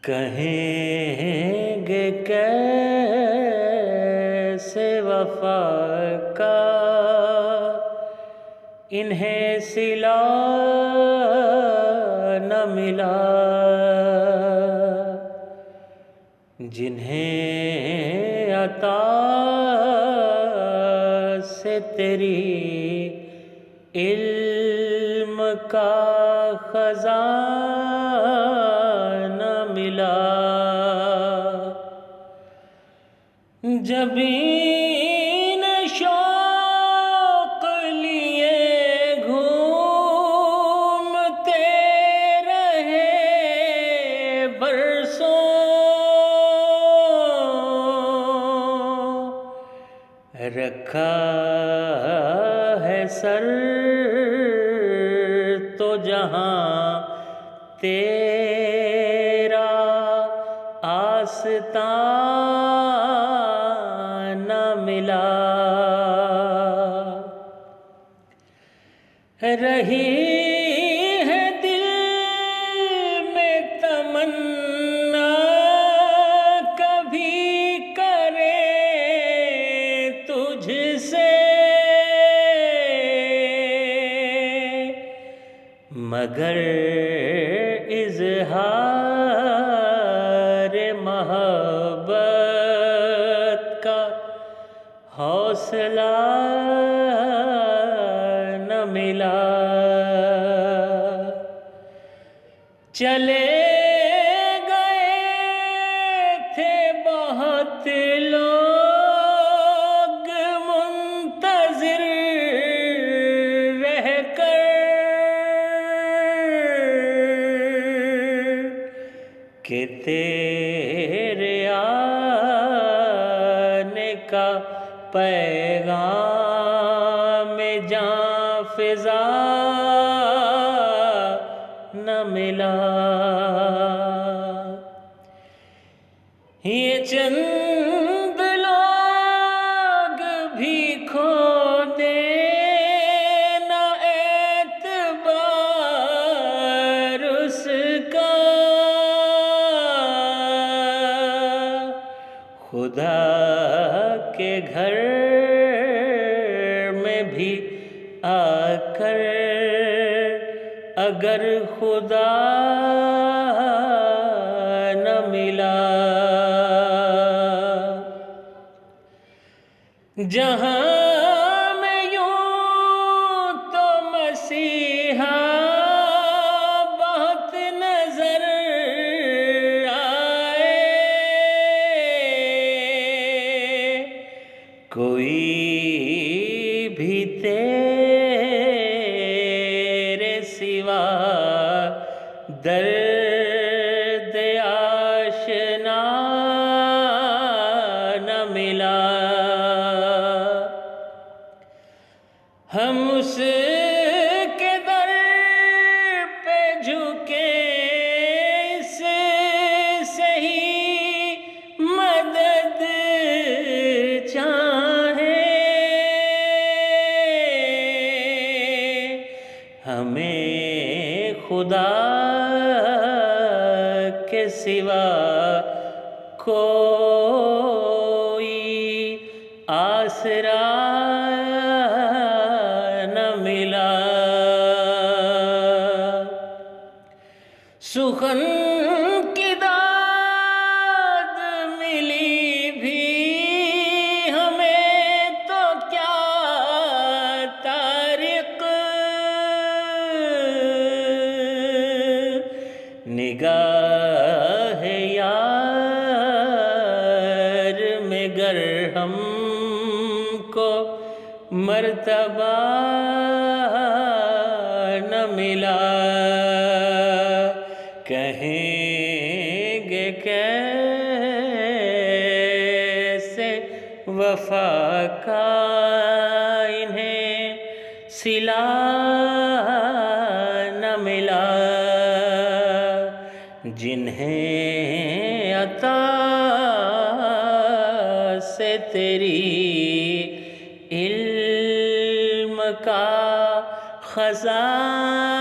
کہیں گے کیسے وفا کا انہیں صلہ نہ ملا، جنہیں عطا سے تیری علم کا خزانہ ملا۔ جبین شوق لیے گھومتے رہے برسوں، رکھا ہے سر تو جہاں تیرا آستان نہ ملا۔ رہی ہے دل میں تمنا کبھی کرے تجھ سے، مگر اظہار محبت کا حوصلہ نہ ملا۔ چلے گئے تھے بہت لوگ منتظر رہ کر، کہ تیرے آنے کا پیغام جاں فضا نہ ملا۔ یہ چند لوگ بھی کھو دینا اعتبار اس کا، خدا کے گھر میں بھی آ کر اگر خدا نہ ملا، جہاں میں یوں تو مسیحا بہت نظر آئے، کوئی بھی تیرے سوا درد آشنا نہ ملا۔ ہم اس کے در پہ جھکے اس سے ہی مدد چاہیں، ہمیں خدا کے سوا کوئی آسرا نہ ملا۔ سخن کی داد ملی بھی ہمیں تو کیا طارق، نگاہ یار میں گر ہم کو مرتبہ نہ ملا، کہیں گے کیسے وفا کا انہیں صلہ نہ ملا، جنہیں عطا سے تیری علم کا خزانہ